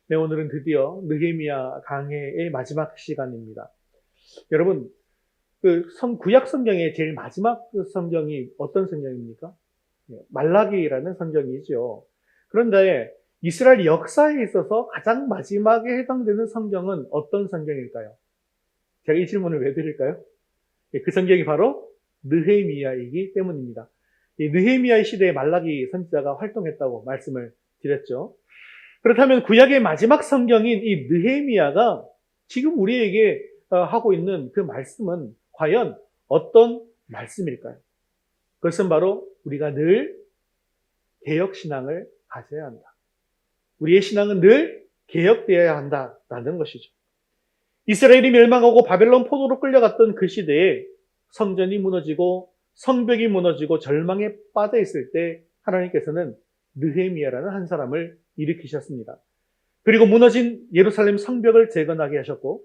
네, 오늘은 드디어 느헤미야 강해의 마지막 시간입니다. 여러분, 구약 성경의 제일 마지막 성경이 어떤 성경입니까? 말라기라는 성경이죠. 그런데 이스라엘 역사에 있어서 가장 마지막에 해당되는 성경은 어떤 성경일까요? 제가 이 질문을 왜 드릴까요? 그 성경이 바로 느헤미야이기 때문입니다. 이 느헤미야의 시대에 말라기 선지자가 활동했다고 말씀을 드렸죠. 그렇다면 구약의 마지막 성경인 이 느헤미야가 지금 우리에게 하고 있는 그 말씀은 과연 어떤 말씀일까요? 그것은 바로 우리가 늘 개혁신앙을 가져야 한다. 우리의 신앙은 늘 개혁되어야 한다라는 것이죠. 이스라엘이 멸망하고 바벨론 포로로 끌려갔던 그 시대에 성전이 무너지고 성벽이 무너지고 절망에 빠져 있을 때 하나님께서는 느헤미야라는 한 사람을 일으키셨습니다. 그리고 무너진 예루살렘 성벽을 재건하게 하셨고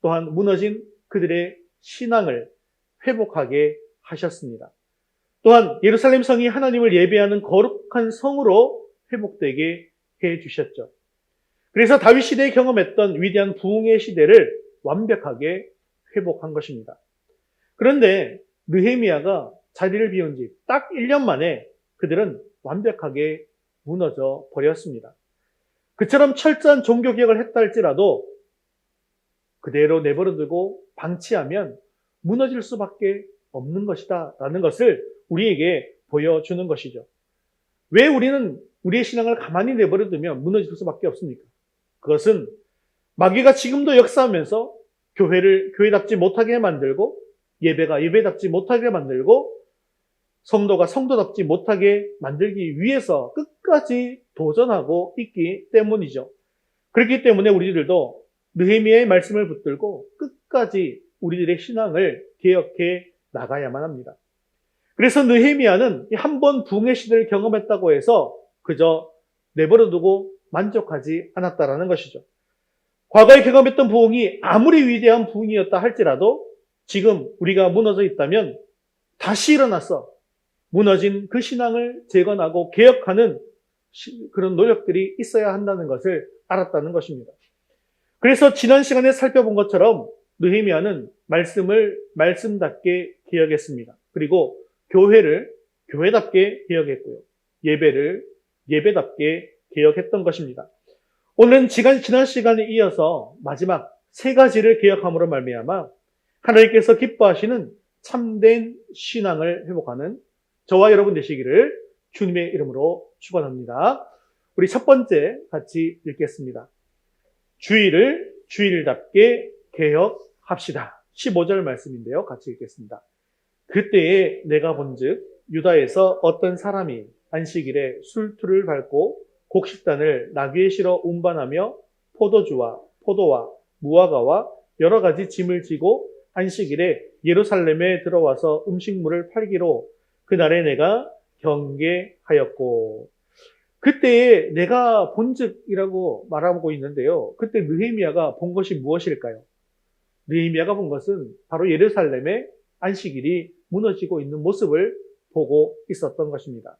또한 무너진 그들의 신앙을 회복하게 하셨습니다. 또한 예루살렘 성이 하나님을 예배하는 거룩한 성으로 회복되게 해주셨죠. 그래서 다윗 시대에 경험했던 위대한 부흥의 시대를 완벽하게 회복한 것입니다. 그런데 느헤미야가 자리를 비운 지 딱 1년 만에 그들은 완벽하게 무너져 버렸습니다. 그처럼 철저한 종교개혁을 했다 할지라도 그대로 내버려두고 방치하면 무너질 수밖에 없는 것이다 라는 것을 우리에게 보여주는 것이죠. 왜 우리는 우리의 신앙을 가만히 내버려두면 무너질 수밖에 없습니까? 그것은 마귀가 지금도 역사하면서 교회를 교회답지 못하게 만들고 예배가 예배답지 못하게 만들고 성도가 성도답지 못하게 만들기 위해서 끝까지 도전하고 있기 때문이죠. 그렇기 때문에 우리들도 느헤미야의 말씀을 붙들고 끝까지 우리들의 신앙을 개혁해 나가야만 합니다. 그래서 느헤미야는 한 번 부흥의 시대를 경험했다고 해서 그저 내버려두고 만족하지 않았다라는 것이죠. 과거에 경험했던 부흥이 아무리 위대한 부흥이었다 할지라도 지금 우리가 무너져 있다면 다시 일어나서 무너진 그 신앙을 재건하고 개혁하는 그런 노력들이 있어야 한다는 것을 알았다는 것입니다. 그래서 지난 시간에 살펴본 것처럼 느헤미야는 말씀을 말씀답게 개혁했습니다. 그리고 교회를 교회답게 개혁했고요. 예배를 예배답게 개혁했던 것입니다. 오늘은 지난 시간에 이어서 마지막 세 가지를 개혁함으로 말미암아 하나님께서 기뻐하시는 참된 신앙을 회복하는 저와 여러분 되시기를 주님의 이름으로 축원합니다. 우리 첫 번째 같이 읽겠습니다. 주일을 주일답게 개혁합시다. 15절 말씀인데요. 같이 읽겠습니다. 그때에 내가 본즉 유다에서 어떤 사람이 안식일에 술투를 밟고 곡식단을 나귀에 실어 운반하며 포도와 무화과와 여러 가지 짐을 지고 안식일에 예루살렘에 들어와서 음식물을 팔기로 그날에 내가 경계하였고. 그때에 내가 본즉이라고 말하고 있는데요. 그때 느헤미야가 본 것이 무엇일까요? 느헤미야가 본 것은 바로 예루살렘의 안식일이 무너지고 있는 모습을 보고 있었던 것입니다.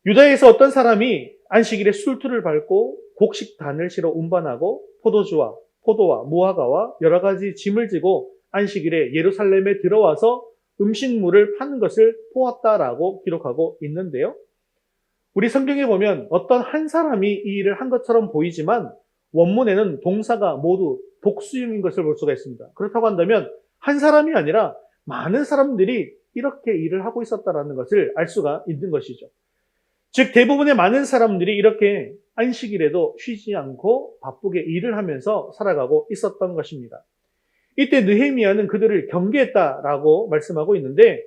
유다에서 어떤 사람이 안식일에 술투를 밟고 곡식단을 실어 운반하고 포도와 무화과와 여러 가지 짐을 지고 안식일에 예루살렘에 들어와서 음식물을 파는 것을 보았다라고 기록하고 있는데요. 우리 성경에 보면 어떤 한 사람이 이 일을 한 것처럼 보이지만 원문에는 동사가 모두 복수형인 것을 볼 수가 있습니다. 그렇다고 한다면 한 사람이 아니라 많은 사람들이 이렇게 일을 하고 있었다는 것을 알 수가 있는 것이죠. 즉 대부분의 많은 사람들이 이렇게 안식일에도 쉬지 않고 바쁘게 일을 하면서 살아가고 있었던 것입니다. 이때 느헤미야는 그들을 경계했다라고 말씀하고 있는데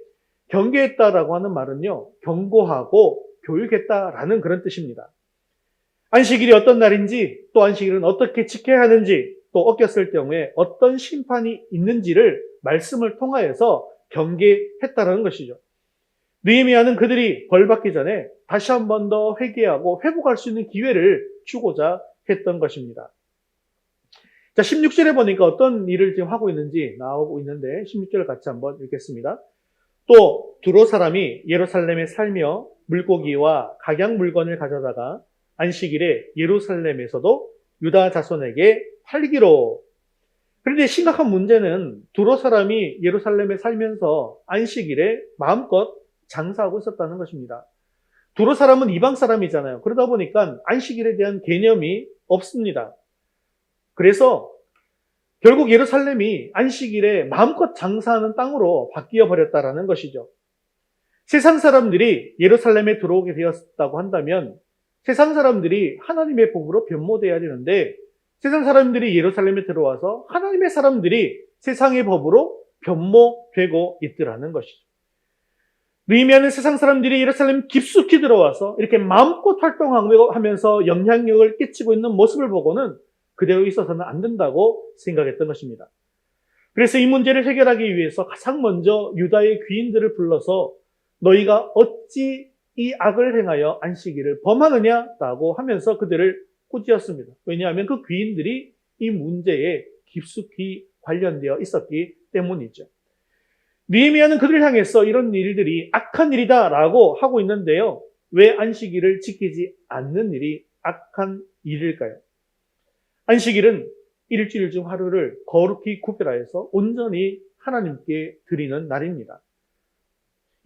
경계했다라고 하는 말은요. 경고하고 교육했다라는 그런 뜻입니다. 안식일이 어떤 날인지 또 안식일은 어떻게 지켜야 하는지 또 어겼을 경우에 어떤 심판이 있는지를 말씀을 통하여서 경계했다라는 것이죠. 느헤미야는 그들이 벌받기 전에 다시 한 번 더 회개하고 회복할 수 있는 기회를 주고자 했던 것입니다. 자, 16절에 보니까 어떤 일을 지금 하고 있는지 나오고 있는데 16절 같이 한번 읽겠습니다. 또 두로 사람이 예루살렘에 살며 물고기와 각양 물건을 가져다가 안식일에 예루살렘에서도 유다 자손에게 팔기로. 그런데 심각한 문제는 두로 사람이 예루살렘에 살면서 안식일에 마음껏 장사하고 있었다는 것입니다. 두로 사람은 이방 사람이잖아요. 그러다 보니까 안식일에 대한 개념이 없습니다. 그래서 결국 예루살렘이 안식일에 마음껏 장사하는 땅으로 바뀌어 버렸다라는 것이죠. 세상 사람들이 예루살렘에 들어오게 되었다고 한다면 세상 사람들이 하나님의 복으로 변모되어야 되는데 세상 사람들이 예루살렘에 들어와서 하나님의 사람들이 세상의 법으로 변모되고 있더라는 것이죠. 의미하는 세상 사람들이 예루살렘 깊숙이 들어와서 이렇게 마음껏 활동하면서 영향력을 끼치고 있는 모습을 보고는 그대로 있어서는 안 된다고 생각했던 것입니다. 그래서 이 문제를 해결하기 위해서 가장 먼저 유다의 귀인들을 불러서 너희가 어찌 이 악을 행하여 안식일을 범하느냐라고 하면서 그들을 꾸짖었습니다. 왜냐하면 그 귀인들이 이 문제에 깊숙이 관련되어 있었기 때문이죠. 느헤미야는 그들을 향해서 이런 일들이 악한 일이다라고 하고 있는데요. 왜 안식일을 지키지 않는 일이 악한 일일까요? 안식일은 일주일 중 하루를 거룩히 구별하여서 온전히 하나님께 드리는 날입니다.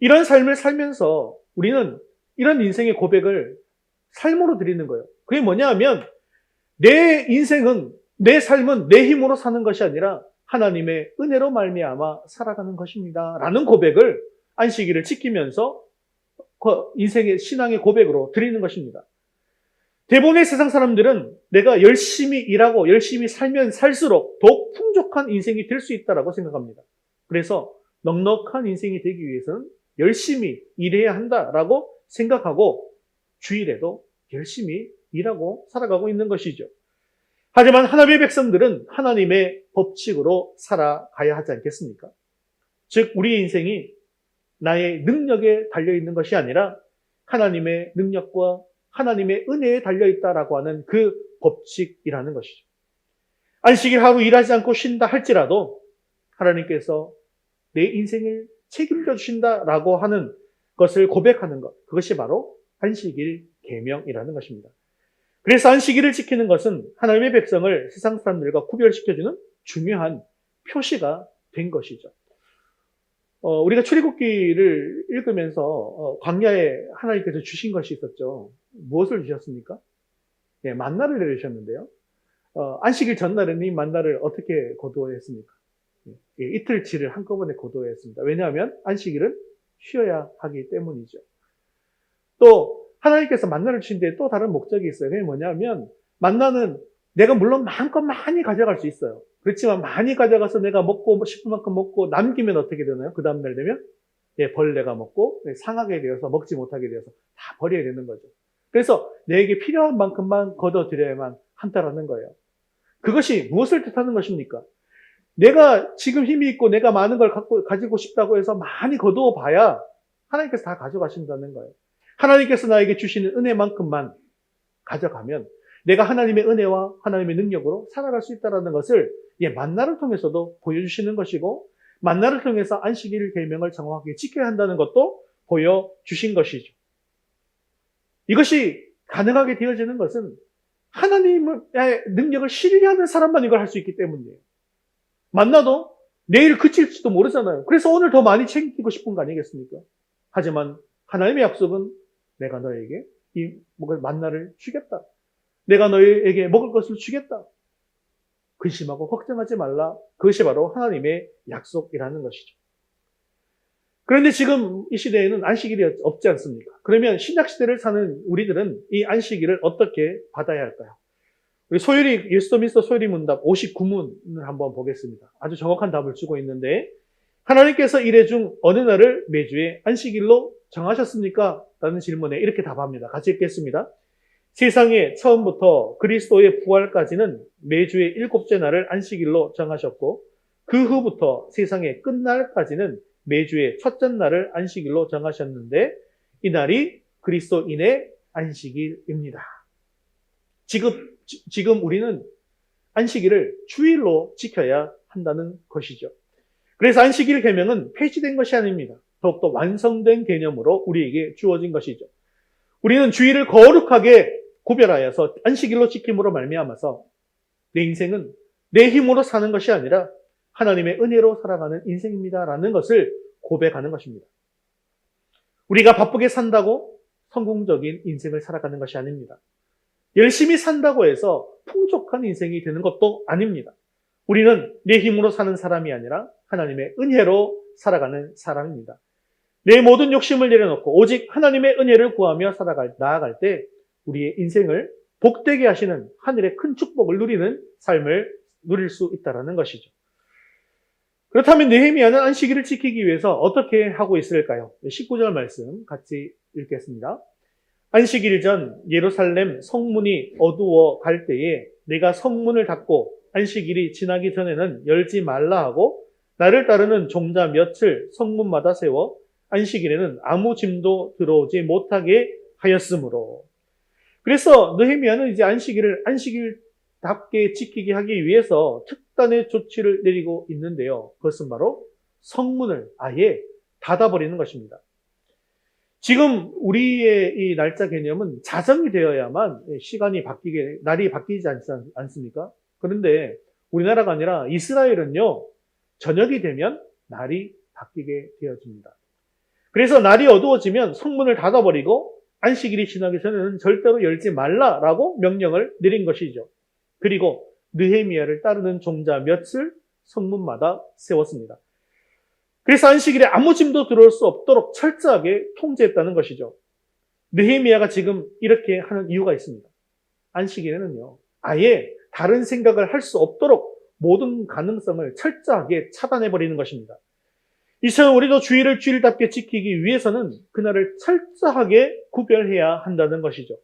이런 삶을 살면서 우리는 이런 인생의 고백을 삶으로 드리는 거예요. 그게 뭐냐 하면 내 인생은, 내 삶은 내 힘으로 사는 것이 아니라 하나님의 은혜로 말미암아 살아가는 것입니다 라는 고백을 안식일을 지키면서 인생의 신앙의 고백으로 드리는 것입니다. 대부분의 세상 사람들은 내가 열심히 일하고 열심히 살면 살수록 더욱 풍족한 인생이 될 수 있다고 생각합니다. 그래서 넉넉한 인생이 되기 위해서는 열심히 일해야 한다라고 생각하고 주일에도 열심히 일하고 살아가고 있는 것이죠. 하지만 하나님의 백성들은 하나님의 법칙으로 살아가야 하지 않겠습니까? 즉 우리의 인생이 나의 능력에 달려있는 것이 아니라 하나님의 능력과 하나님의 은혜에 달려있다라고 하는 그 법칙이라는 것이죠. 안식일 하루 일하지 않고 쉰다 할지라도 하나님께서 내 인생을 책임져 주신다라고 하는 것을 고백하는 것, 그것이 바로 안식일 계명이라는 것입니다. 그래서 안식일을 지키는 것은 하나님의 백성을 세상 사람들과 구별시켜주는 중요한 표시가 된 것이죠. 우리가 출애굽기를 읽으면서 광야에 하나님께서 주신 것이 있었죠. 무엇을 주셨습니까? 예, 만나를 내리셨는데요. 안식일 전날에는 이 만나를 어떻게 거두어냈습니까? 예, 이틀치를 한꺼번에 거두어냈습니다. 왜냐하면 안식일은 쉬어야 하기 때문이죠. 또 하나님께서 만나를 주신 데 또 다른 목적이 있어요. 그게 뭐냐면 만나는 내가 물론 마음껏 많이 가져갈 수 있어요. 그렇지만 많이 가져가서 내가 먹고 싶은 만큼 먹고 남기면 어떻게 되나요? 그 다음날 되면 예, 벌레가 먹고 상하게 되어서 먹지 못하게 되어서 다 버려야 되는 거죠. 그래서 내게 필요한 만큼만 걷어들여야만 한다라는 거예요. 그것이 무엇을 뜻하는 것입니까? 내가 지금 힘이 있고 내가 많은 걸 가지고 싶다고 해서 많이 거두어 봐야 하나님께서 다 가져가신다는 거예요. 하나님께서 나에게 주시는 은혜만큼만 가져가면 내가 하나님의 은혜와 하나님의 능력으로 살아갈 수 있다는 것을 만나를 통해서도 보여주시는 것이고 만나를 통해서 안식일 계명을 정확하게 지켜야 한다는 것도 보여주신 것이죠. 이것이 가능하게 되어지는 것은 하나님의 능력을 신뢰하는 사람만 이걸 할 수 있기 때문이에요. 만나도 내일 그칠지도 모르잖아요. 그래서 오늘 더 많이 챙기고 싶은 거 아니겠습니까? 하지만 하나님의 약속은 내가 너에게 이 만나를 주겠다. 내가 너에게 먹을 것을 주겠다. 근심하고 걱정하지 말라. 그것이 바로 하나님의 약속이라는 것이죠. 그런데 지금 이 시대에는 안식일이 없지 않습니까? 그러면 신약시대를 사는 우리들은 이 안식일을 어떻게 받아야 할까요? 우리 예수도민스터 소요리 문답 59문을 한번 보겠습니다. 아주 정확한 답을 주고 있는데 하나님께서 이래 중 어느 날을 매주의 안식일로 정하셨습니까? 라는 질문에 이렇게 답합니다. 같이 읽겠습니다. 세상에 처음부터 그리스도의 부활까지는 매주의 7째 날을 안식일로 정하셨고 그 후부터 세상의 끝날까지는 매주의 첫째 날을 안식일로 정하셨는데 이 날이 그리스도인의 안식일입니다. 지금 우리는 안식일을 주일로 지켜야 한다는 것이죠. 그래서 안식일 계명은 폐지된 것이 아닙니다. 더욱더 완성된 개념으로 우리에게 주어진 것이죠. 우리는 주일을 거룩하게 구별하여서 안식일로 지킴으로 말미암아서 내 인생은 내 힘으로 사는 것이 아니라 하나님의 은혜로 살아가는 인생입니다라는 것을 고백하는 것입니다. 우리가 바쁘게 산다고 성공적인 인생을 살아가는 것이 아닙니다. 열심히 산다고 해서 풍족한 인생이 되는 것도 아닙니다. 우리는 내 힘으로 사는 사람이 아니라 하나님의 은혜로 살아가는 사람입니다. 내 모든 욕심을 내려놓고 오직 하나님의 은혜를 구하며 나아갈 때 우리의 인생을 복되게 하시는 하늘의 큰 축복을 누리는 삶을 누릴 수 있다는 것이죠. 그렇다면 느헤미야는 안식일을 지키기 위해서 어떻게 하고 있을까요? 19절 말씀 같이 읽겠습니다. 안식일 전 예루살렘 성문이 어두워 갈 때에 내가 성문을 닫고 안식일이 지나기 전에는 열지 말라 하고 나를 따르는 종자 몇을 성문마다 세워 안식일에는 아무 짐도 들어오지 못하게 하였으므로. 그래서 느헤미야는 이제 안식일을 안식일답게 지키게 하기 위해서 특단의 조치를 내리고 있는데요. 그것은 바로 성문을 아예 닫아버리는 것입니다. 지금 우리의 이 날짜 개념은 자정이 되어야만 날이 바뀌지 않습니까? 그런데 우리나라가 아니라 이스라엘은요, 저녁이 되면 날이 바뀌게 되어집니다. 그래서 날이 어두워지면 성문을 닫아버리고 안식일이 지나기 전에는 절대로 열지 말라라고 명령을 내린 것이죠. 그리고 느헤미야를 따르는 종자 몇을 성문마다 세웠습니다. 그래서 안식일에 아무 짐도 들어올 수 없도록 철저하게 통제했다는 것이죠. 느헤미야가 지금 이렇게 하는 이유가 있습니다. 안식일에는요, 아예 다른 생각을 할 수 없도록 모든 가능성을 철저하게 차단해버리는 것입니다. 이처럼 우리도 주일을 주일답게 지키기 위해서는 그날을 철저하게 구별해야 한다는 것이죠.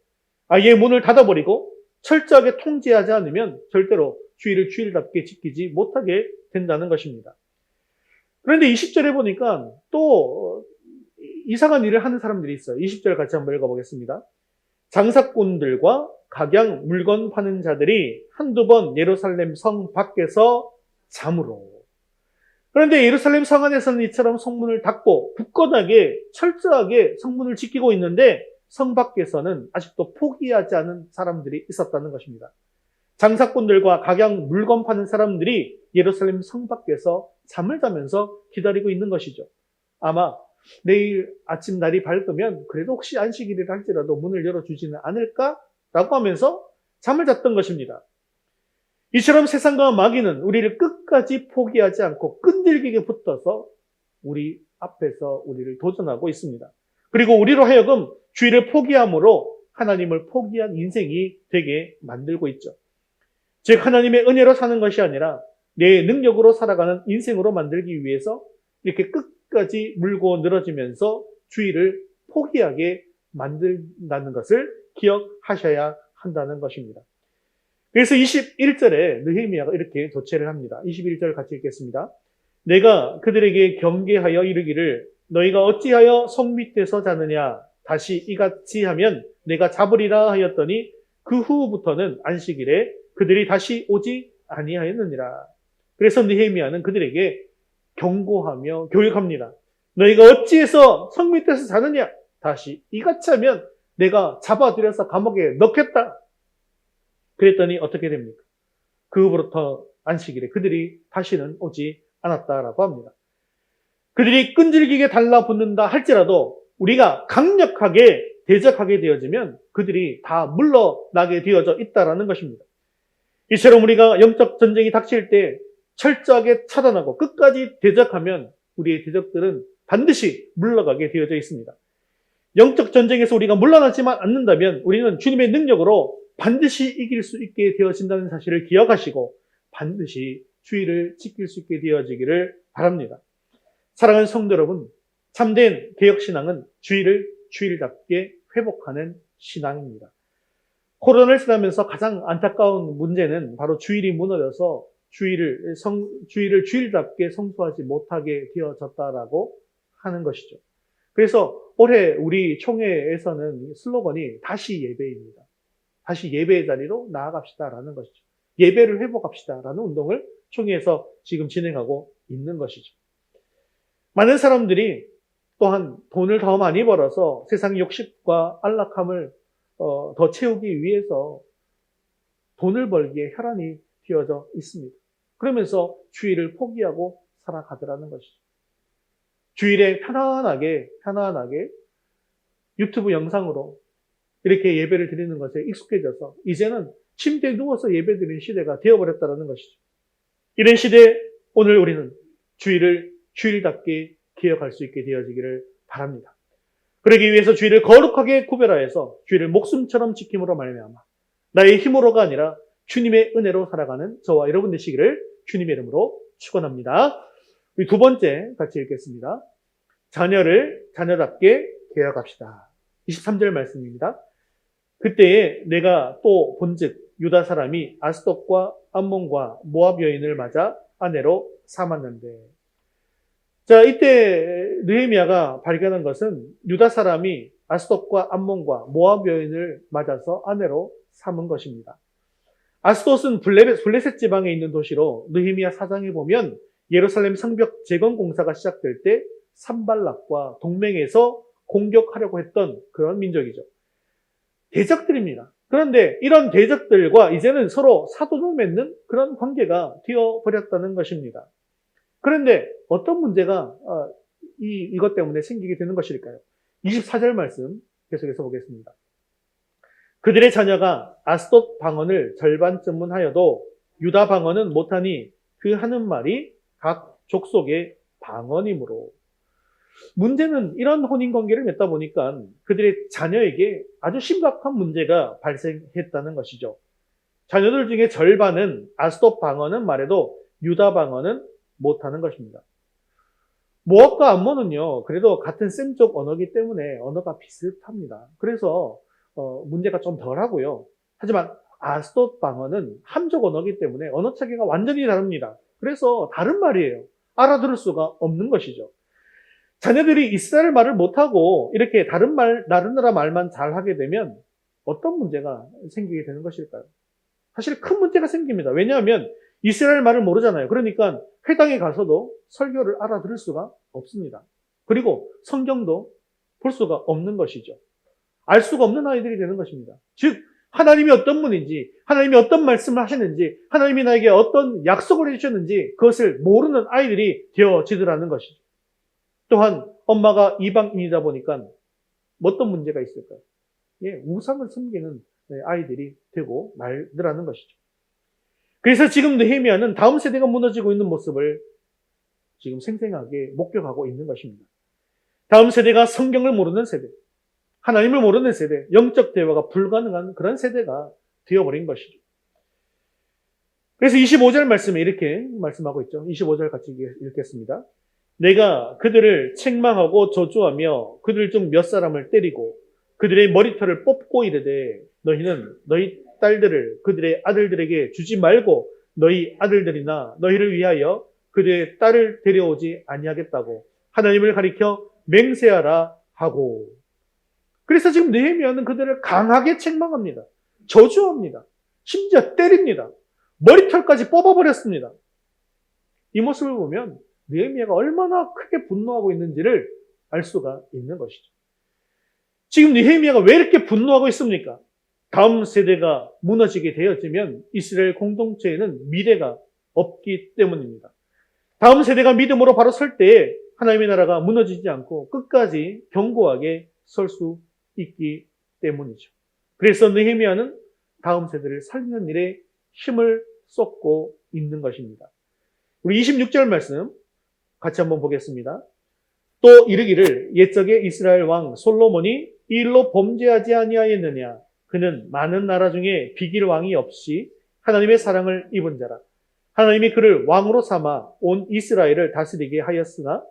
아예 문을 닫아버리고 철저하게 통제하지 않으면 절대로 주일을 주일답게 지키지 못하게 된다는 것입니다. 그런데 20절에 보니까 또 이상한 일을 하는 사람들이 있어요. 20절 같이 한번 읽어보겠습니다. 장사꾼들과 각양 물건 파는 자들이 한두 번 예루살렘 성 밖에서 잠으로. 그런데 예루살렘 성 안에서는 이처럼 성문을 닫고 굳건하게 철저하게 성문을 지키고 있는데 성 밖에서는 아직도 포기하지 않은 사람들이 있었다는 것입니다. 장사꾼들과 각양 물건 파는 사람들이 예루살렘 성 밖에서 잠을 자면서 기다리고 있는 것이죠. 아마 내일 아침 날이 밝으면 그래도 혹시 안식일이라 할지라도 문을 열어주지는 않을까라고 하면서 잠을 잤던 것입니다. 이처럼 세상과 마귀는 우리를 끝까지 포기하지 않고 끈질기게 붙어서 우리 앞에서 우리를 도전하고 있습니다. 그리고 우리로 하여금 주의를 포기함으로 하나님을 포기한 인생이 되게 만들고 있죠. 즉 하나님의 은혜로 사는 것이 아니라 내 능력으로 살아가는 인생으로 만들기 위해서 이렇게 끝까지 물고 늘어지면서 주의를 포기하게 만든다는 것을 기억하셔야 한다는 것입니다. 그래서 21절에 느헤미야가 이렇게 조치를 합니다. 21절 같이 읽겠습니다. 내가 그들에게 경계하여 이르기를 너희가 어찌하여 성 밑에서 자느냐 다시 이같이 하면 내가 잡으리라 하였더니 그 후부터는 안식일에 그들이 다시 오지 아니하였느니라. 그래서 느헤미야는 그들에게 경고하며 교육합니다. 너희가 어찌해서 성 밑에서 자느냐 다시 이같이 하면 내가 잡아들여서 감옥에 넣겠다. 그랬더니 어떻게 됩니까? 그 후부터 안식일에 그들이 다시는 오지 않았다라고 합니다. 그들이 끈질기게 달라붙는다 할지라도 우리가 강력하게 대적하게 되어지면 그들이 다 물러나게 되어져 있다라는 것입니다. 이처럼 우리가 영적 전쟁이 닥칠 때 철저하게 차단하고 끝까지 대적하면 우리의 대적들은 반드시 물러가게 되어져 있습니다. 영적 전쟁에서 우리가 물러나지만 않는다면 우리는 주님의 능력으로 반드시 이길 수 있게 되어진다는 사실을 기억하시고 반드시 주의를 지킬 수 있게 되어지기를 바랍니다. 사랑하는 성도 여러분, 참된 개혁신앙은 주의를 주일답게 회복하는 신앙입니다. 코로나를 지나면서 가장 안타까운 문제는 바로 주일이 무너져서 주일을 주일답게 성수하지 못하게 되어졌다라고 하는 것이죠. 그래서 올해 우리 총회에서는 슬로건이 다시 예배입니다. 다시 예배의 자리로 나아갑시다라는 것이죠. 예배를 회복합시다라는 운동을 총회에서 지금 진행하고 있는 것이죠. 많은 사람들이 또한 돈을 더 많이 벌어서 세상 욕심과 안락함을 더 채우기 위해서 돈을 벌기에 혈안이 휘어져 있습니다. 그러면서 주일을 포기하고 살아가더라는 것이죠. 주일에 편안하게 유튜브 영상으로 이렇게 예배를 드리는 것에 익숙해져서 이제는 침대에 누워서 예배 드리는 시대가 되어버렸다는 것이죠. 이런 시대에 오늘 우리는 주일을 주일답게 기억할 수 있게 되어지기를 바랍니다. 그러기 위해서 주일을 거룩하게 구별하여서 주일을 목숨처럼 지킴으로 말미암아 나의 힘으로가 아니라 주님의 은혜로 살아가는 저와 여러분 되시기를 주님의 이름으로 축원합니다. 두 번째 같이 읽겠습니다. 자녀를 자녀답게 계약합시다. 23절 말씀입니다. 그때에 내가 또 본즉 유다 사람이 아스돗과 암몬과 모압 여인을 맞아 아내로 삼았는데. 자, 이때 느헤미야가 발견한 것은 유다 사람이 아스돗과 암몬과 모압 여인을 맞아서 아내로 삼은 것입니다. 아스돗은 블레셋 지방에 있는 도시로 느헤미야 4장에 보면 예루살렘 성벽 재건 공사가 시작될 때 산발락과 동맹해서 공격하려고 했던 그런 민족이죠. 대적들입니다. 그런데 이런 대적들과 이제는 서로 사돈을 맺는 그런 관계가 되어버렸다는 것입니다. 그런데 어떤 문제가 이것 때문에 생기게 되는 것일까요? 24절 말씀 계속해서 보겠습니다. 그들의 자녀가 아스돗 방언을 절반쯤은 하여도 유다 방언은 못하니 그 하는 말이 각 족속의 방언이므로. 문제는 이런 혼인관계를 맺다 보니까 그들의 자녀에게 아주 심각한 문제가 발생했다는 것이죠. 자녀들 중에 절반은 아스돗 방언은 말해도 유다 방언은 못하는 것입니다. 모압과 암몬은요, 그래도 같은 셈족 언어이기 때문에 언어가 비슷합니다. 그래서 문제가 좀 덜하고요. 하지만 아스돗 방언은 함족 언어이기 때문에 언어 체계가 완전히 다릅니다. 그래서 다른 말이에요. 알아들을 수가 없는 것이죠. 자녀들이 이스라엘 말을 못하고 이렇게 다른 나라 말만 잘하게 되면 어떤 문제가 생기게 되는 것일까요? 사실 큰 문제가 생깁니다. 왜냐하면 이스라엘 말을 모르잖아요. 그러니까 회당에 가서도 설교를 알아들을 수가 없습니다. 그리고 성경도 볼 수가 없는 것이죠. 알 수가 없는 아이들이 되는 것입니다. 즉 하나님이 어떤 분인지, 하나님이 어떤 말씀을 하시는지, 하나님이 나에게 어떤 약속을 해주셨는지 그것을 모르는 아이들이 되어지더라는 것이죠. 또한 엄마가 이방인이다 보니까 어떤 문제가 있을까요? 예, 우상을 섬기는 아이들이 되고 말더라는 것이죠. 그래서 지금 느헤미야는 다음 세대가 무너지고 있는 모습을 지금 생생하게 목격하고 있는 것입니다. 다음 세대가 성경을 모르는 세대, 하나님을 모르는 세대, 영적 대화가 불가능한 그런 세대가 되어버린 것이죠. 그래서 25절 말씀에 이렇게 말씀하고 있죠. 25절 같이 읽겠습니다. 내가 그들을 책망하고 저주하며 그들 중 몇 사람을 때리고 그들의 머리털을 뽑고 이르되 너희는 너희 딸들을 그들의 아들들에게 주지 말고 너희 아들들이나 너희를 위하여 그들의 딸을 데려오지 아니하겠다고 하나님을 가리켜 맹세하라 하고. 그래서 지금 느헤미야는 그들을 강하게 책망합니다. 저주합니다. 심지어 때립니다. 머리털까지 뽑아버렸습니다. 이 모습을 보면 느헤미야가 얼마나 크게 분노하고 있는지를 알 수가 있는 것이죠. 지금 느헤미야가 왜 이렇게 분노하고 있습니까? 다음 세대가 무너지게 되어지면 이스라엘 공동체에는 미래가 없기 때문입니다. 다음 세대가 믿음으로 바로 설 때에 하나님의 나라가 무너지지 않고 끝까지 견고하게 설 수 있기 때문이죠. 그래서 느헤미야는 다음 세대를 살리는 일에 힘을 쏟고 있는 것입니다. 우리 26절 말씀 같이 한번 보겠습니다. 또 이르기를 옛적에 이스라엘 왕 솔로몬이 이 일로 범죄하지 아니하였느냐. 그는 많은 나라 중에 비길 왕이 없이 하나님의 사랑을 입은 자라. 하나님이 그를 왕으로 삼아 온 이스라엘을 다스리게 하였으나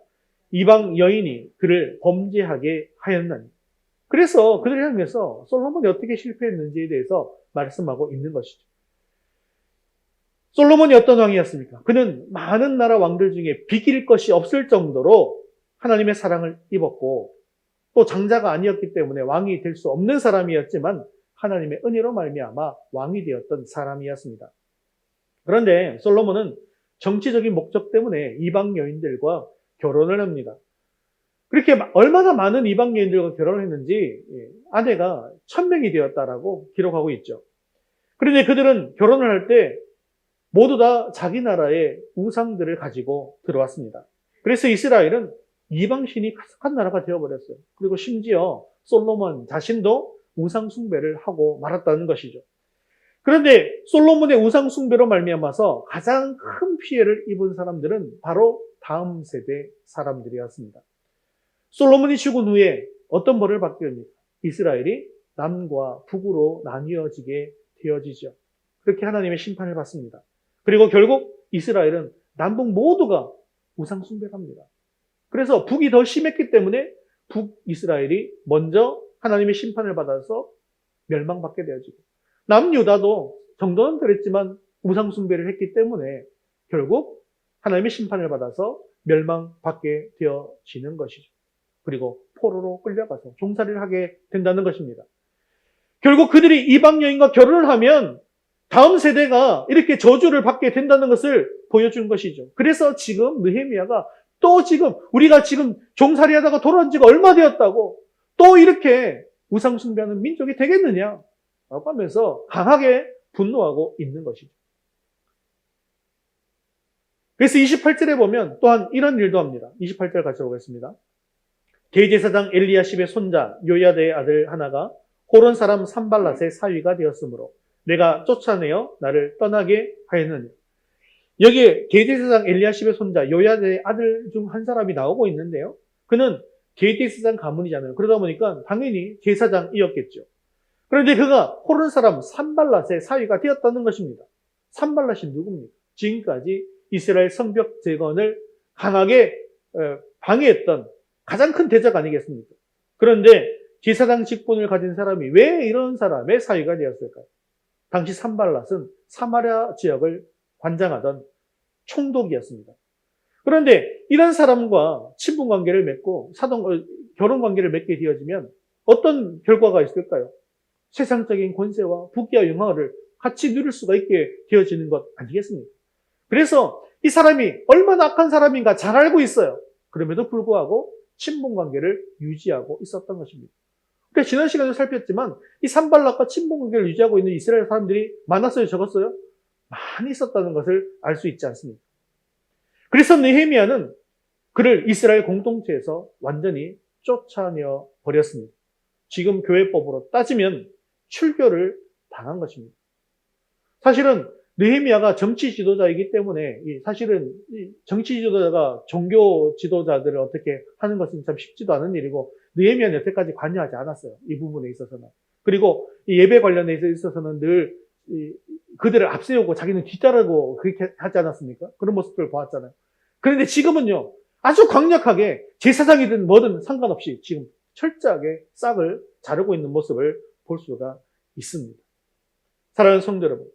이방 여인이 그를 범죄하게 하였나니. 그래서 그들을 향해서 솔로몬이 어떻게 실패했는지에 대해서 말씀하고 있는 것이죠. 솔로몬이 어떤 왕이었습니까? 그는 많은 나라 왕들 중에 비길 것이 없을 정도로 하나님의 사랑을 입었고 또 장자가 아니었기 때문에 왕이 될 수 없는 사람이었지만 하나님의 은혜로 말미암아 왕이 되었던 사람이었습니다. 그런데 솔로몬은 정치적인 목적 때문에 이방 여인들과 결혼을 합니다. 그렇게 얼마나 많은 이방 여인들과 결혼을 했는지 아내가 1000명이 되었다라고 기록하고 있죠. 그런데 그들은 결혼을 할 때 모두 다 자기 나라의 우상들을 가지고 들어왔습니다. 그래서 이스라엘은 이방신이 가득한 나라가 되어버렸어요. 그리고 심지어 솔로몬 자신도 우상 숭배를 하고 말았다는 것이죠. 그런데 솔로몬의 우상 숭배로 말미암아서 가장 큰 피해를 입은 사람들은 바로 다음 세대 사람들이었습니다. 솔로몬이 죽은 후에 어떤 벌을 받게 됩니까? 이스라엘이 남과 북으로 나뉘어지게 되어지죠. 그렇게 하나님의 심판을 받습니다. 그리고 결국 이스라엘은 남북 모두가 우상 숭배를 합니다. 그래서 북이 더 심했기 때문에 북이스라엘이 먼저 하나님의 심판을 받아서 멸망받게 되어지고, 남유다도 정도는 그랬지만 우상 숭배를 했기 때문에 결국 하나님의 심판을 받아서 멸망받게 되어지는 것이죠. 그리고 포로로 끌려가서 종살이를 하게 된다는 것입니다. 결국 그들이 이방 여인과 결혼을 하면 다음 세대가 이렇게 저주를 받게 된다는 것을 보여준 것이죠. 그래서 지금 느헤미야가 또 지금 우리가 지금 종살이하다가 돌아온 지가 얼마 되었다고 또 이렇게 우상 숭배하는 민족이 되겠느냐라고 하면서 강하게 분노하고 있는 것이죠. 그래서 28절에 보면 또한 이런 일도 합니다. 28절 같이 보겠습니다. 대제사장 엘리야십의 손자 요야다의 아들 하나가 호론 사람 산발랏의 사위가 되었으므로 내가 쫓아내어 나를 떠나게 하였느니. 여기에 대제사장 엘리야십의 손자 요야다의 아들 중 한 사람이 나오고 있는데요. 그는 대제사장 가문이잖아요. 그러다 보니까 당연히 제사장이었겠죠. 그런데 그가 호론 사람 산발랏의 사위가 되었다는 것입니다. 산발랏이 누굽니까? 지금까지 이스라엘 성벽 재건을 강하게 방해했던 가장 큰 대적 아니겠습니까? 그런데 제사장 직분을 가진 사람이 왜 이런 사람의 사위가 되었을까요? 당시 산발랏은 사마리아 지역을 관장하던 총독이었습니다. 그런데 이런 사람과 친분 관계를 맺고 결혼 관계를 맺게 되어지면 어떤 결과가 있을까요? 세상적인 권세와 부귀와 영화를 같이 누릴 수가 있게 되어지는 것 아니겠습니까? 그래서 이 사람이 얼마나 악한 사람인가 잘 알고 있어요. 그럼에도 불구하고 친분 관계를 유지하고 있었던 것입니다. 그러니까 지난 시간에 살폈지만 이 산발락과 친분 관계를 유지하고 있는 이스라엘 사람들이 많았어요, 적었어요? 많이 있었다는 것을 알 수 있지 않습니까? 그래서 느헤미야는 그를 이스라엘 공동체에서 완전히 쫓아내어 버렸습니다. 지금 교회법으로 따지면 출교를 당한 것입니다. 사실은 느헤미야가 정치 지도자이기 때문에 사실은 정치 지도자가 종교 지도자들을 어떻게 하는 것은 참 쉽지도 않은 일이고 느헤미야는 여태까지 관여하지 않았어요. 이 부분에 있어서는. 그리고 이 예배 관련에 있어서는 늘 그들을 앞세우고 자기는 뒤따르고 그렇게 하지 않았습니까? 그런 모습들을 보았잖아요. 그런데 지금은요, 아주 강력하게 제사장이든 뭐든 상관없이 지금 철저하게 싹을 자르고 있는 모습을 볼 수가 있습니다. 사랑하는 성도 여러분,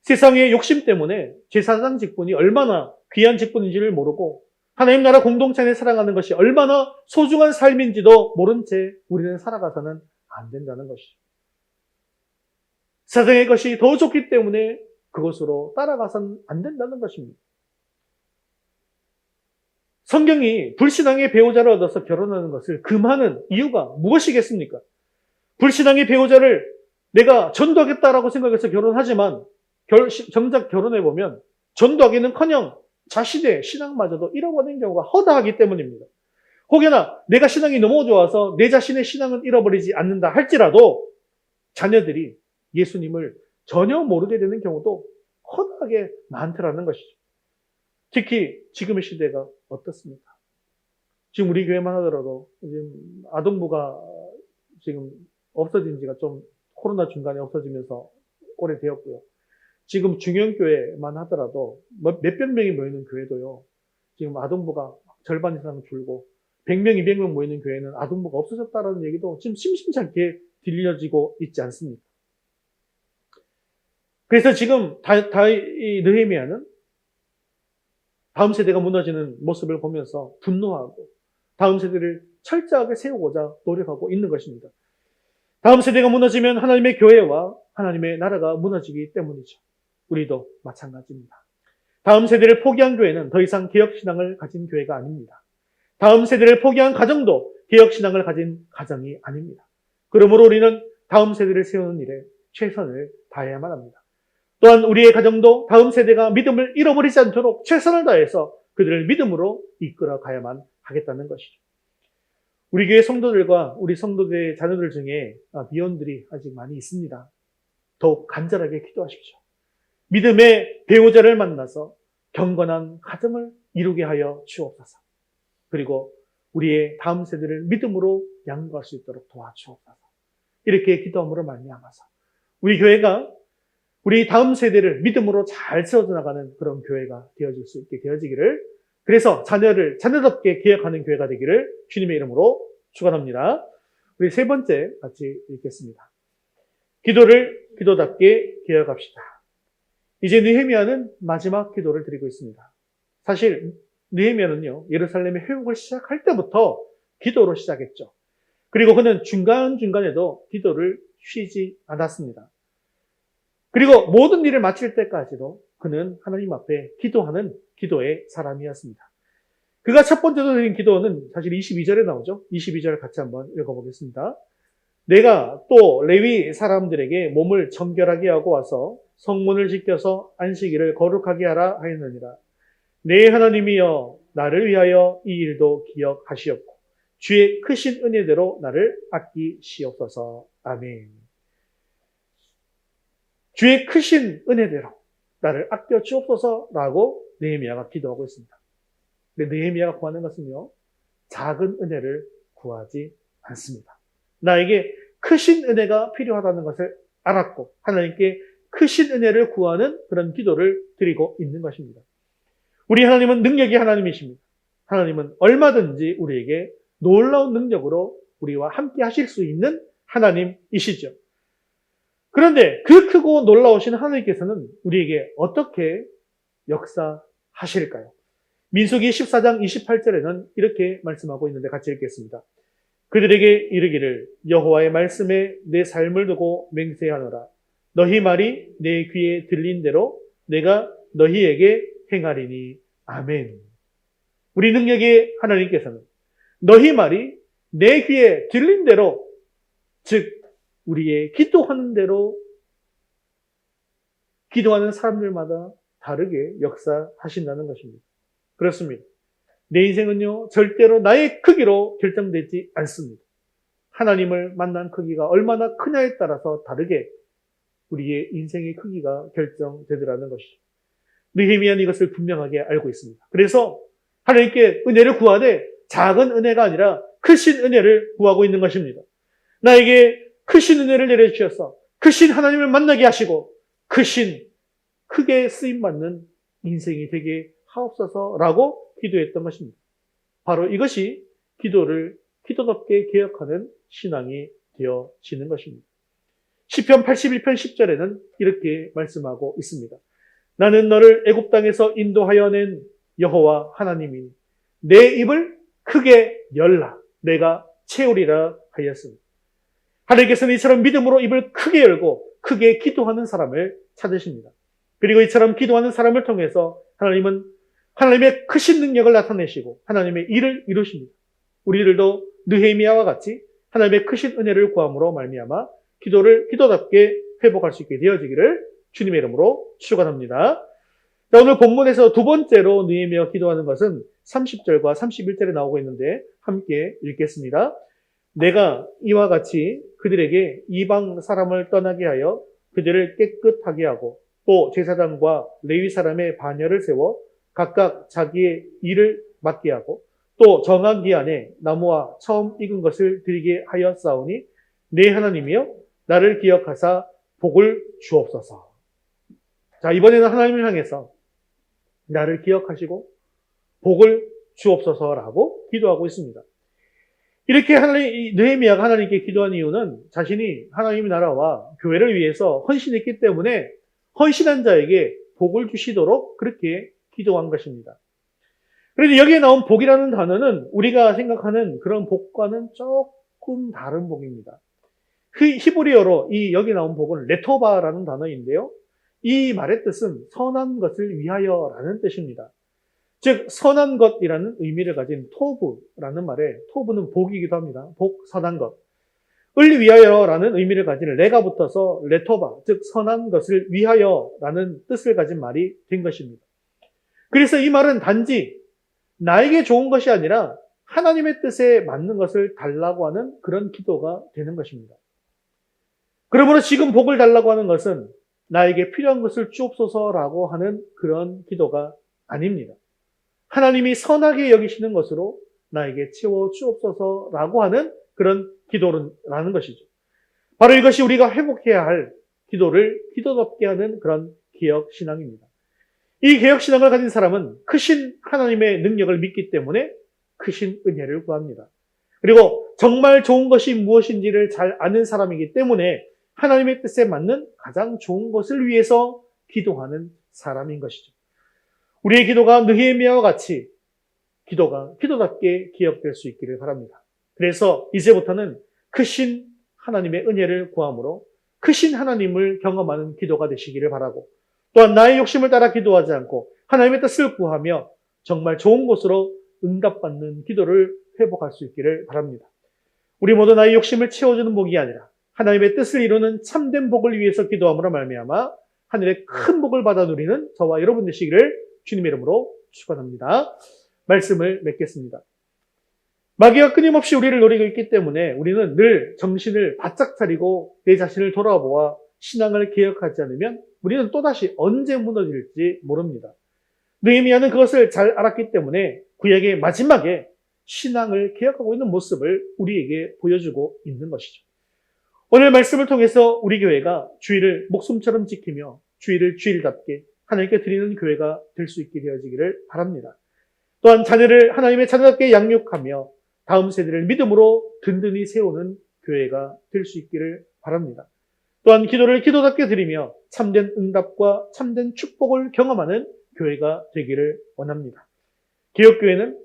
세상의 욕심 때문에 제사장 직분이 얼마나 귀한 직분인지를 모르고 하나님 나라 공동체 안에 살아가는 것이 얼마나 소중한 삶인지도 모른 채 우리는 살아가서는 안 된다는 것이죠. 세상의 것이 더 좋기 때문에 그것으로 따라가서는 안 된다는 것입니다. 성경이 불신앙의 배우자를 얻어서 결혼하는 것을 금하는 이유가 무엇이겠습니까? 불신앙의 배우자를 내가 전도하겠다라고 생각해서 결혼하지만 정작 결혼해보면 전도하기는커녕 자신의 신앙마저도 잃어버리는 경우가 허다하기 때문입니다. 혹여나 내가 신앙이 너무 좋아서 내 자신의 신앙은 잃어버리지 않는다 할지라도 자녀들이 예수님을 전혀 모르게 되는 경우도 허다하게 많더라는 것이죠. 특히 지금의 시대가 어떻습니까? 지금 우리 교회만 하더라도 지금 아동부가 지금 없어진 지가 좀 코로나 중간에 없어지면서 오래되었고요. 지금 중형교회만 하더라도 몇백 명이 모이는 교회도요. 지금 아동부가 절반 이상 줄고 100명, 200명 모이는 교회는 아동부가 없어졌다는 얘기도 지금 심심치 않게 들려지고 있지 않습니까? 그래서 지금 이 느헤미야는 다음 세대가 무너지는 모습을 보면서 분노하고 다음 세대를 철저하게 세우고자 노력하고 있는 것입니다. 다음 세대가 무너지면 하나님의 교회와 하나님의 나라가 무너지기 때문이죠. 우리도 마찬가지입니다. 다음 세대를 포기한 교회는 더 이상 개혁신앙을 가진 교회가 아닙니다. 다음 세대를 포기한 가정도 개혁신앙을 가진 가정이 아닙니다. 그러므로 우리는 다음 세대를 세우는 일에 최선을 다해야만 합니다. 또한 우리의 가정도 다음 세대가 믿음을 잃어버리지 않도록 최선을 다해서 그들을 믿음으로 이끌어 가야만 하겠다는 것이죠. 우리 교회 성도들과 우리 성도들의 자녀들 중에 미혼들이 아직 많이 있습니다. 더욱 간절하게 기도하십시오. 믿음의 배우자를 만나서 경건한 가정을 이루게 하여 주옵소서. 그리고 우리의 다음 세대를 믿음으로 양육할 수 있도록 도와주옵소서. 이렇게 기도함으로 말미암아서 우리 교회가 우리 다음 세대를 믿음으로 잘 세워져 나가는 그런 교회가 되어질 수 있게 되어지기를, 그래서 자녀를 자녀답게 개혁하는 교회가 되기를 주님의 이름으로 축원합니다. 우리 세 번째 같이 읽겠습니다. 기도를 기도답게 개혁합시다. 이제 느헤미야는 마지막 기도를 드리고 있습니다. 사실 느헤미야는요, 예루살렘의 회복을 시작할 때부터 기도로 시작했죠. 그리고 그는 중간중간에도 기도를 쉬지 않았습니다. 그리고 모든 일을 마칠 때까지도 그는 하나님 앞에 기도하는 기도의 사람이었습니다. 그가 첫 번째로 드린 기도는 사실 22절에 나오죠. 22절 같이 한번 읽어보겠습니다. 내가 또 레위 사람들에게 몸을 정결하게 하고 와서 성문을 지켜서 안식일을 거룩하게 하라 하였느니라. 내 하나님이여, 나를 위하여 이 일도 기억하시옵고 주의 크신 은혜대로 나를 아끼시옵소서. 아멘. 주의 크신 은혜대로 나를 아껴 주옵소서라고 느헤미야가 기도하고 있습니다. 근데 느헤미야가 구하는 것은요, 작은 은혜를 구하지 않습니다. 나에게 크신 은혜가 필요하다는 것을 알았고 하나님께 크신 은혜를 구하는 그런 기도를 드리고 있는 것입니다. 우리 하나님은 능력의 하나님이십니다. 하나님은 얼마든지 우리에게 놀라운 능력으로 우리와 함께 하실 수 있는 하나님이시죠. 그런데 그 크고 놀라우신 하나님께서는 우리에게 어떻게 역사하실까요? 민수기 14장 28절에는 이렇게 말씀하고 있는데 같이 읽겠습니다. 그들에게 이르기를 여호와의 말씀에 내 삶을 두고 맹세하노라. 너희 말이 내 귀에 들린 대로 내가 너희에게 행하리니. 아멘. 우리 능력의 하나님께서는 너희 말이 내 귀에 들린 대로, 즉 우리의 기도하는 대로 기도하는 사람들마다 다르게 역사하신다는 것입니다. 그렇습니다. 내 인생은요, 절대로 나의 크기로 결정되지 않습니다. 하나님을 만난 크기가 얼마나 크냐에 따라서 다르게 우리의 인생의 크기가 결정되더라는 것이죠. 느헤미야는 이것을 분명하게 알고 있습니다. 그래서 하나님께 은혜를 구하되 작은 은혜가 아니라 크신 은혜를 구하고 있는 것입니다. 나에게 크신 은혜를 내려주셔서 크신 하나님을 만나게 하시고 크게 쓰임받는 인생이 되게 하옵소서라고 기도했던 것입니다. 바로 이것이 기도를 기도답게 개혁하는 신앙이 되어지는 것입니다. 시편 81편 10절에는 이렇게 말씀하고 있습니다. 나는 너를 애굽 땅에서 인도하여 낸 여호와 하나님이니 내 입을 크게 열라 내가 채우리라 하였습니다. 하나님께서는 이처럼 믿음으로 입을 크게 열고 크게 기도하는 사람을 찾으십니다. 그리고 이처럼 기도하는 사람을 통해서 하나님은 하나님의 크신 능력을 나타내시고 하나님의 일을 이루십니다. 우리들도 느헤미야와 같이 하나님의 크신 은혜를 구함으로 말미암아 기도를 기도답게 회복할 수 있게 되어지기를 주님의 이름으로 축원합니다. 자, 오늘 본문에서 두 번째로 느헤미야가 기도하는 것은 30절과 31절에 나오고 있는데 함께 읽겠습니다. 내가 이와 같이 그들에게 이방 사람을 떠나게 하여 그들을 깨끗하게 하고 또 제사장과 레위 사람의 반열을 세워 각각 자기의 일을 맡게 하고 또 정한 기한에 나무와 처음 익은 것을 드리게 하였사오니 내 하나님이여 나를 기억하사 복을 주옵소서. 자, 이번에는 하나님을 향해서 나를 기억하시고 복을 주옵소서라고 기도하고 있습니다. 이렇게 느헤미야가 하나님께 기도한 이유는 자신이 하나님의 나라와 교회를 위해서 헌신했기 때문에 헌신한 자에게 복을 주시도록 그렇게 기도한 것입니다. 그런데 여기에 나온 복이라는 단어는 우리가 생각하는 그런 복과는 조금 다른 복입니다. 히브리어로 여기 나온 복은 레토바라는 단어인데요. 이 말의 뜻은 선한 것을 위하여라는 뜻입니다. 즉 선한 것이라는 의미를 가진 토브라는 말에 토브는 복이기도 합니다. 복, 선한 것. 을 위하여라는 의미를 가진 레가 붙어서 레토바, 즉 선한 것을 위하여라는 뜻을 가진 말이 된 것입니다. 그래서 이 말은 단지 나에게 좋은 것이 아니라 하나님의 뜻에 맞는 것을 달라고 하는 그런 기도가 되는 것입니다. 그러므로 지금 복을 달라고 하는 것은 나에게 필요한 것을 주옵소서라고 하는 그런 기도가 아닙니다. 하나님이 선하게 여기시는 것으로 나에게 채워 주옵소서라고 하는 그런 기도라는 것이죠. 바로 이것이 우리가 회복해야 할 기도를 기도답게 하는 그런 개혁신앙입니다. 이 개혁신앙을 가진 사람은 크신 하나님의 능력을 믿기 때문에 크신 은혜를 구합니다. 그리고 정말 좋은 것이 무엇인지를 잘 아는 사람이기 때문에 하나님의 뜻에 맞는 가장 좋은 것을 위해서 기도하는 사람인 것이죠. 우리의 기도가 느헤미야와 같이 기도가 기도답게 기억될 수 있기를 바랍니다. 그래서 이제부터는 크신 하나님의 은혜를 구함으로 크신 하나님을 경험하는 기도가 되시기를 바라고, 또한 나의 욕심을 따라 기도하지 않고 하나님의 뜻을 구하며 정말 좋은 곳으로 응답받는 기도를 회복할 수 있기를 바랍니다. 우리 모두 나의 욕심을 채워주는 복이 아니라 하나님의 뜻을 이루는 참된 복을 위해서 기도함으로 말미암아 하늘의 큰 복을 받아 누리는 저와 여러분 되시기를 주님의 이름으로 축원합니다. 말씀을 맺겠습니다. 마귀가 끊임없이 우리를 노리고 있기 때문에 우리는 늘 정신을 바짝 차리고 내 자신을 돌아보아 신앙을 개혁하지 않으면 우리는 또다시 언제 무너질지 모릅니다. 느헤미야는 그것을 잘 알았기 때문에 구약의 마지막에 신앙을 개혁하고 있는 모습을 우리에게 보여주고 있는 것이죠. 오늘 말씀을 통해서 우리 교회가 주일을 목숨처럼 지키며 주일을 주일답게 하나님께 드리는 교회가 될 수 있게 되어지기를 바랍니다. 또한 자녀를 하나님의 자녀답게 양육하며 다음 세대를 믿음으로 든든히 세우는 교회가 될 수 있기를 바랍니다. 또한 기도를 기도답게 드리며 참된 응답과 참된 축복을 경험하는 교회가 되기를 원합니다. 개혁교회는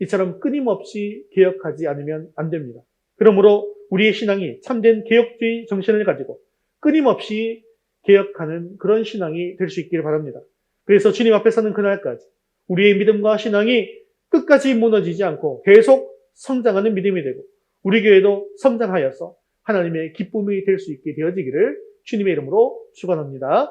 이처럼 끊임없이 개혁하지 않으면 안 됩니다. 그러므로 우리의 신앙이 참된 개혁주의 정신을 가지고 끊임없이 개혁하는 그런 신앙이 될 수 있기를 바랍니다. 그래서 주님 앞에 서는 그날까지 우리의 믿음과 신앙이 끝까지 무너지지 않고 계속 성장하는 믿음이 되고 우리 교회도 성장하여서 하나님의 기쁨이 될 수 있게 되어지기를 주님의 이름으로 축원합니다.